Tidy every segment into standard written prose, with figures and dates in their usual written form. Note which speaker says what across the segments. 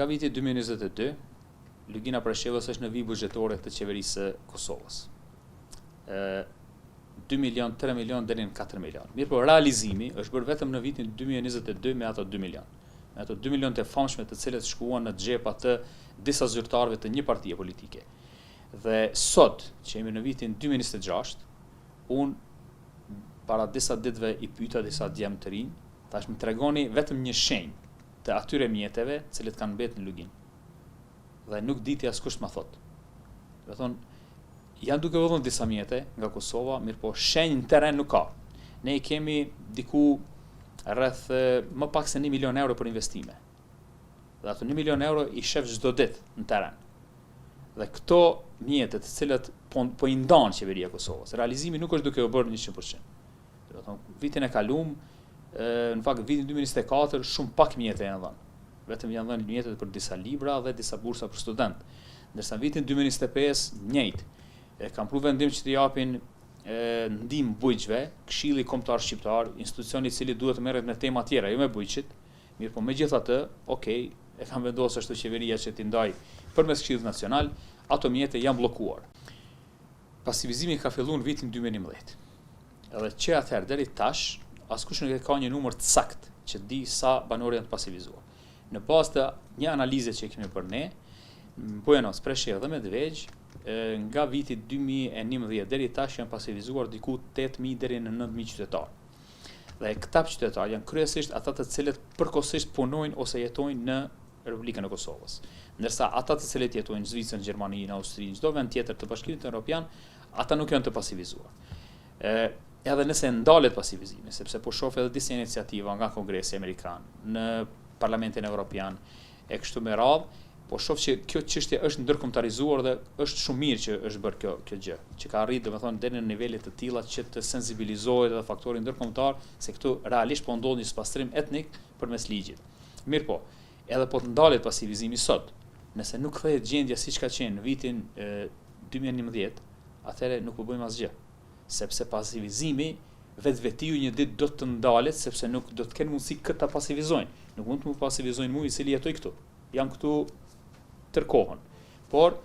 Speaker 1: nga viti 2022, Lugina Preshevës është në vijë buxhetore të qeverisë së Kosovës. 2 milion, 3 milion deri në 4 milion. Mirë, po realizimi është bërë vetëm në vitin 2022 me ato 2 milion. Me ato 2 milion të famshme të cilët shkuan në xhepa të disa zyrtarëve të një partie politike. Dhe sot, që jemi në vitin 2026, unë para disa ditëve i pyeta disa djemë të rinj, tash më tregoni vetëm një shenjë të atyre mjeteve të cilët kanë mbetur në Luginë. Dhe nuk diti askush më thot. Do thonë, janë duke vëllën disa mjete nga Kosova, mirë po shenjë në teren nuk ka. Ne i kemi diku rreth më pak se 1 milion euro për investime. Dhe ato 1 milion euro i shef çdo ditë në teren. Dhe këto mjete të cilët po i ndan qeveria e Kosovës, realizimi nuk është duke u bërë 100%. Do thonë, vitin e kalum, në fakt vitin 2024 shumë pak mjete janë dhënë. Vetëm janë dhënë mjetet për disa libra dhe disa bursa për student. Ndërsa vitin 2025 njëjtë. Kam pru vendim që të japin ndihmë bujqve, Këshilli Kombëtar Shqiptar, institucioni i cili duhet të merret me tema tjera, jo me bujqit. Mirë, po megjithatë, okay, e kam vendosur ashtu qeveria që t'i ndaj përmes Këshillit Nacional, ato mjete janë bllokuar. Pasivizimi ka filluar në vitin 2011. Edhe që atëherë deri tash, askush nuk ka një numër të saktë që di sa banorë janë të pasivizuar. Në bazë të një analize që kemi bërë ne, Bujanos, Preshevë dhe Medvegjë, nga viti 2011 deri tash janë pasivizuar diku 8.000 deri në 9.000 qytetarë. Dhe këta qytetarë janë kryesisht ata të cilët përkohësisht punojnë ose jetojnë në Republikën e Kosovës. Ndërsa ata të cilët jetojnë në Zvicër, Gjermani, në Austri, çdo vend tjetër të Bashkimit Evropian, ata nuk janë të pasivizuar. Edhe nëse ndalet pasivizimi, sepse po shoh edhe disa iniciativa nga Kongresi Amerikan, në Parlamentin Evropian, e kështu me radhë, po shoh që kjo çështje është ndërkombëtarizuar dhe është shumë mirë që është bërë kjo gjë, që ka arritur domethënë deri në nivele të tilla që të sensibilizohet edhe faktori ndërkombëtar se këtu realisht po ndodh një spastrim etnik përmes ligjit. Mirë po, edhe po të ndalet pasivizimi sot, nëse nuk kthehet gjendja siç ka qenë në vitin 2011, atëherë nuk po bëjmë asgjë, sepse pasivizimi vetvetiu një ditë do të ndalet sepse nuk do të kenë mundësi këtë ta pasivizojnë. Nuk mund të mu pasivizojnë mua i cili jetoj këtu. Jam këtu tërkohën. Por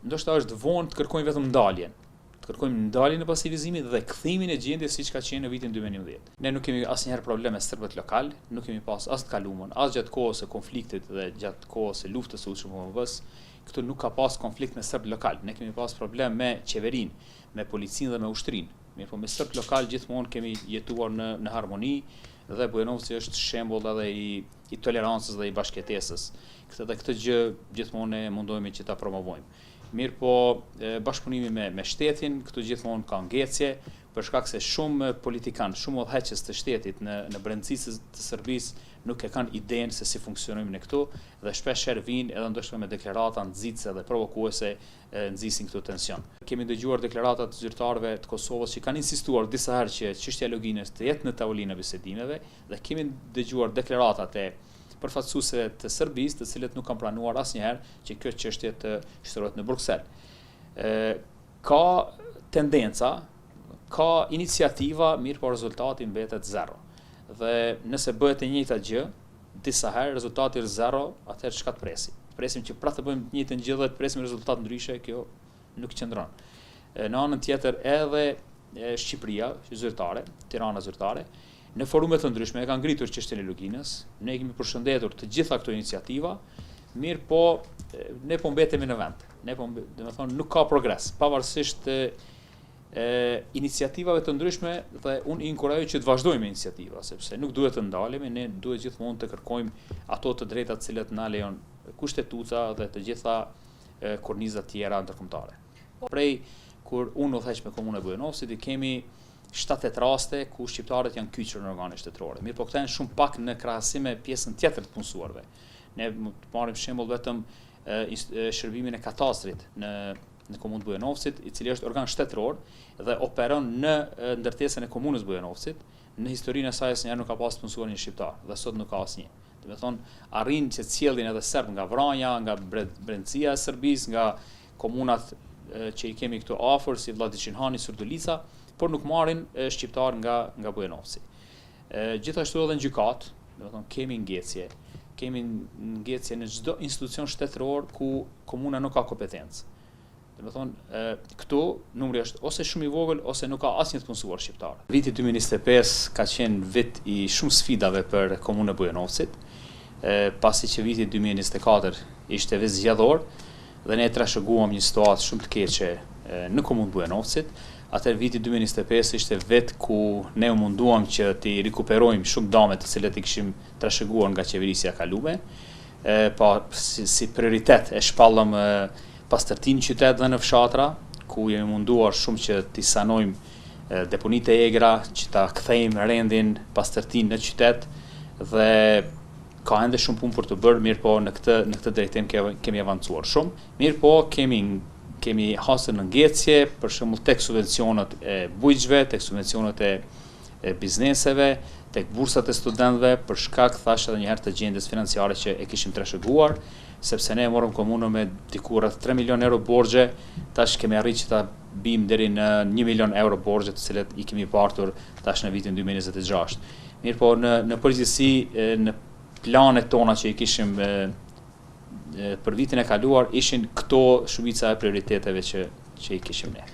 Speaker 1: ndoshta është vonë të kërkojmë vetëm ndaljen. Të kërkojmë ndaljen e pasivizimit dhe kthimin e gjendjes siç ka qenë në vitin 2011. Ne nuk kemi asnjëherë probleme serbët lokal, nuk kemi pas as të kalumën, as gjatë kohës së konfliktit dhe gjatë kohës së luftës së USHMV-s. Këtu nuk ka pas konflikt me serb lokal. Ne kemi pas problem me qeverinë, me policinë dhe me ushtrinë. Mirë, po me serb lokal gjithmonë kemi jetuar në harmoni dhe Bujanovci është shembull edhe i tolerancës dhe i bashkëjetesës. Këtë gjë gjithmonë ne mundohemi që ta promovojmë. Mirë, po bashkëpunimi me shtetin, këtu gjithmonë ka ngecje, për shkak se shumë politikanë, shumë udhëheqës të shtetit në brendësi të Serbisë nuk e kanë idenë se si funksionojmë ne këtu dhe shpeshherë vinë edhe ndoshta me deklarata nxitse dhe provokuese nxisin këtu tension. Kemi dëgjuar deklarata të zyrtarëve të Kosovës që kanë insistuar disa herë që çështja e Luginës të jetë në tavolinë e bisedimeve dhe kemi dëgjuar deklaratat e përfaqësuesve të Serbisë, të cilët nuk kanë planuar asnjëherë që kjo çështje të shtrohet në Bruksel. Ka tendenca, ka iniciativa, mirë po rezultati mbetet zero. Dhe nëse bëhet e njëjta gjë, disa herë rezultati është zero, atëherë çka të presim? Presim që pra të bëjmë të njëjtën gjë dhe të presim rezultat ndryshe, kjo nuk qëndron. Në anën tjetër edhe Shqipëria, zyrtare, Tirana zyrtare, në forume të ndryshme e kanë ngritur çështjen e Luginës. Ne kemi përshëndetur të gjitha këto iniciativa, mirë po ne po mbetemi në vend. Ne po, domethënë, nuk ka progres, pavarësisht iniciativave të ndryshme dhe unë inkurajoj që të vazhdojmë iniciativa, sepse nuk duhet të ndalemi, ne duhet gjithmonë të kërkojmë ato të drejtat të cilat na lejon kushtetuca dhe të gjitha kornizat tjera ndërkombëtare. Prej kur unë udhëheq me komunën e Bujanovcit, i kemi 7-8 raste ku shqiptarët janë kyçur në organe shtetërore. Mirë, po këta janë shumë pak në krahasim me pjesën tjetër të punësuarve. Ne marrim shembull vetëm shërbimin e katastrit në komunën e Bujanovcit, i cili është organ shtetëror dhe operon në ndërtesën e komunës Bujanovcit. Në historinë e saj asnjëherë nuk ka pas punësuar një shqiptar dhe sot nuk ka asnjë. Do të thonë arrin që sjellin edhe serb nga Vranja, nga brendësia e Serbisë, nga komunat që i kemi këtu afër si Vladiçinhani, Surdulica, por nuk marrin shqiptar nga Bujanovci. Gjithashtu edhe në gjykat, do të thonë kemi ngecje, kemi ngjecje në çdo institucion shtetëror ku komuna nuk ka kompetencë. Do të thonë, këtu numri është ose shumë i vogël ose nuk ka asnjë të punësuar shqiptar. Viti 2025 ka qenë vit i shumë sfidave për komunën e Bujanovcit, pasi që viti 2024 ishte vit zgjedhor dhe ne trashëguam një situatë shumë të keqe në komunën e Bujanovcit. Atëherë viti 2025 ishte vit ku ne u munduam që të rikuperojmë shumë dame të cilat i kishim trashëguar nga qeverisja e kaluar. Si prioritet e shpallëm pastërtinë në qytet dhe në fshatra, ku jemi munduar shumë që t'i sanojmë deponitë e egra, që ta kthejmë rendin pastërtinë në qytet dhe ka ende shumë punë për të bërë, mirë po në këtë drejtim kemi avancuar shumë. Mirë po kemi hasur në ngjecje, për shembull tek subvencionet e bujqve, tek subvencionet e bizneseve, tek bursat e studentëve, për shkak thash edhe një herë të gjendjes financiare që e kishim trashëguar, sepse ne morëm komunën me diku rreth 3 milion euro borxhe, tash kemi arritur që ta bim deri në 1 milion euro borxhe, të cilat i kemi partur tash në vitin 2026. Mirë po në përgjithësi në planet tona që i kishim për vitin e kaluar ishin këto shumica e prioriteteve që i kishim ne.